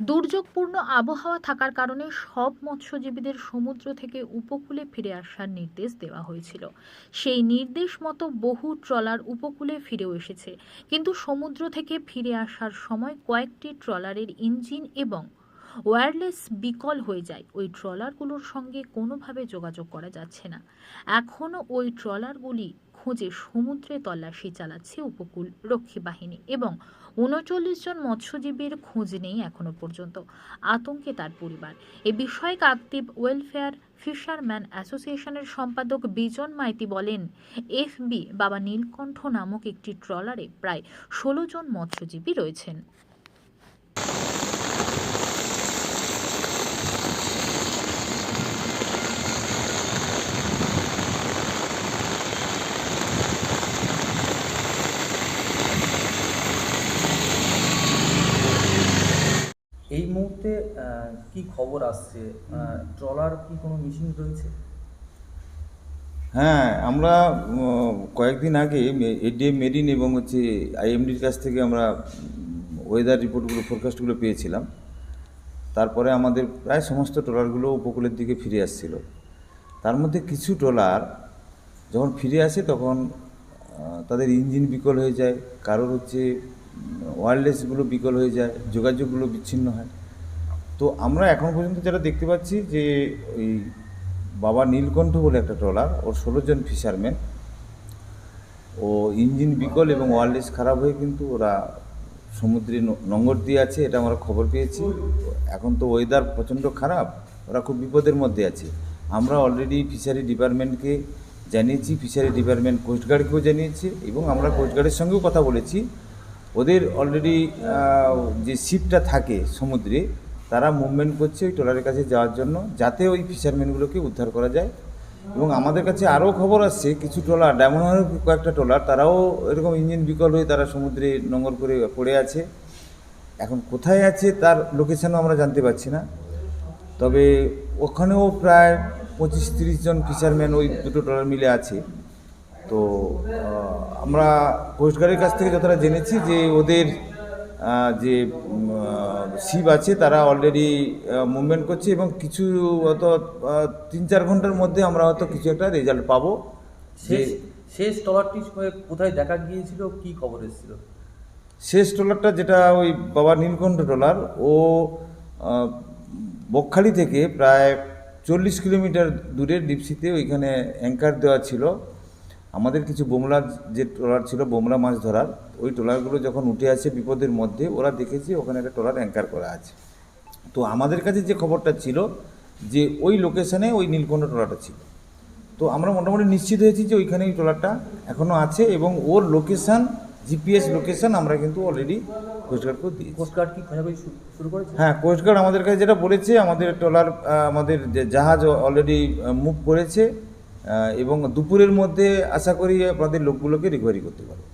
দুর্যোগপূর্ণ আবহাওয়া থাকার কারণে সব মৎস্যজীবীদের সমুদ্র থেকে উপকূলে ফিরে আসার নির্দেশ দেওয়া হয়েছিল। সেই নির্দেশ মতো বহু ট্রলার উপকূলে ফিরেও এসেছে, কিন্তু সমুদ্র থেকে ফিরে আসার সময় কয়েকটি ট্রলারের ইঞ্জিন এবং ওয়্যারলেস বিকল হয়ে যায়। ওই ট্রলারগুলোর সঙ্গে কোনোভাবে যোগাযোগ করা যাচ্ছে না। এখনও ওই ট্রলারগুলি খোঁজে সমুদ্রে তল্লাশি চালাচ্ছে উপকূল রক্ষী বাহিনী এবং ৩৯ জন মৎস্যজীবীর খোঁজ নেই এখনো পর্যন্ত। আতঙ্কে তার পরিবার। এ বিষয়ে কাকদ্বীপ ওয়েলফেয়ার ফিশারম্যান অ্যাসোসিয়েশনের সম্পাদক বিজন মাইতি বলেন, এফবি বাবা নীলকণ্ঠ নামক একটি ট্রলারে প্রায় ১৬ জন মৎস্যজীবী রয়েছেন। এই মুহূর্তে কি খবর আসছে? ট্রলার কি কোনো মিসিং রয়েছে? হ্যাঁ, আমরা কয়েকদিন আগে এডিএম মেরিন এবং আইএমডির কাছ থেকে আমরা ওয়েদার রিপোর্টগুলো ফোরকাস্টগুলো পেয়েছিলাম। তারপরে আমাদের প্রায় সমস্ত ট্রলারগুলো উপকূলের দিকে ফিরে আসছিল। তার মধ্যে কিছু ট্রলার যখন ফিরে আসে তখন তাদের ইঞ্জিন বিকল হয়ে যায়, কারোর ওয়্যারলেসগুলো বিকল হয়ে যায়, যোগাযোগগুলো বিচ্ছিন্ন হয়। তো আমরা এখন পর্যন্ত যেটা দেখতে পাচ্ছি যে ওই বাবা নীলকণ্ঠ বলে একটা ট্রলার, ওর ১৬ জন ফিশারম্যান, ও ইঞ্জিন বিকল এবং ওয়্যারলেস খারাপ হয়ে কিন্তু ওরা সমুদ্রে নোঙর দিয়ে আছে, এটা আমরা খবর পেয়েছি। এখন তো ওয়েদার প্রচণ্ড খারাপ, ওরা খুব বিপদের মধ্যে আছে। আমরা অলরেডি ফিশারি ডিপার্টমেন্টকে জানিয়েছি, ফিশারি ডিপার্টমেন্ট কোস্টগার্ডকেও জানিয়েছে এবং আমরা কোস্টগার্ডের সঙ্গেও কথা বলেছি। ওদের অলরেডি যে শিপটা থাকে সমুদ্রে, তারা মুভমেন্ট করছে ওই ট্রলারের কাছে যাওয়ার জন্য, যাতে ওই ফিশারম্যানগুলোকে উদ্ধার করা যায়। এবং আমাদের কাছে আরও খবর আসছে কিছু ট্রলার, ডায়মন্ড হারবারের কয়েকটা ট্রলার, তারাও এরকম ইঞ্জিন বিকল হয়ে তারা সমুদ্রে নোঙর করে পড়ে আছে। এখন কোথায় আছে তার লোকেশনও আমরা জানতে পারছি না। তবে ওখানেও প্রায় ২৫-৩০ জন ফিশারম্যান ওই দুটো ট্রলার মিলে আছে। তো আমরা কোস্টগার্ডের কাছ থেকে যতটা জেনেছি যে ওদের যে শিপ আছে তারা অলরেডি মুভমেন্ট করছে এবং কিছু হয়তো ৩-৪ ঘন্টার মধ্যে আমরা হয়তো কিছু একটা রেজাল্ট পাবো। শেষ ট্রলারটি কোথায় দেখা গিয়েছিল, কি খবর এসেছিল? শেষ ট্রলারটা যেটা ওই বাবা নীলকণ্ঠ ট্রলার, ও বকখালি থেকে প্রায় ৪০ কিলোমিটার দূরের ডিপসিতে ওইখানে অ্যাঙ্কার দেওয়া ছিল। আমাদের কিছু বোমলা যে ট্রলার ছিল, বোমলা মাছ ধরার, ওই ট্রলারগুলো যখন উঠে আসে বিপদের মধ্যে, ওরা দেখেছে ওখানে একটা ট্রলার অ্যাঙ্কার করা আছে। তো আমাদের কাছে যে খবরটা ছিল যে ওই লোকেশানে ওই নীলকণ্ঠ ট্রলারটা ছিল। তো আমরা মোটামুটি নিশ্চিত হয়েছি যে ওইখানে ওই ট্রলারটা এখনও আছে এবং ওর লোকেশান, জিপিএস লোকেশান আমরা কিন্তু অলরেডি কোস্টগার্ডকেও দিই। কোস্টগার্ড কি খোঁজাখুঁজি শুরু করেছে? হ্যাঁ, কোস্টগার্ড আমাদের কাছে যেটা বলেছে, আমাদের ট্রলার, আমাদের জাহাজ অলরেডি মুভ করেছে এবং দুপুরের মধ্যে আশা করি আমাদের লোকগুলোকে রিকভারি করতে পারবে।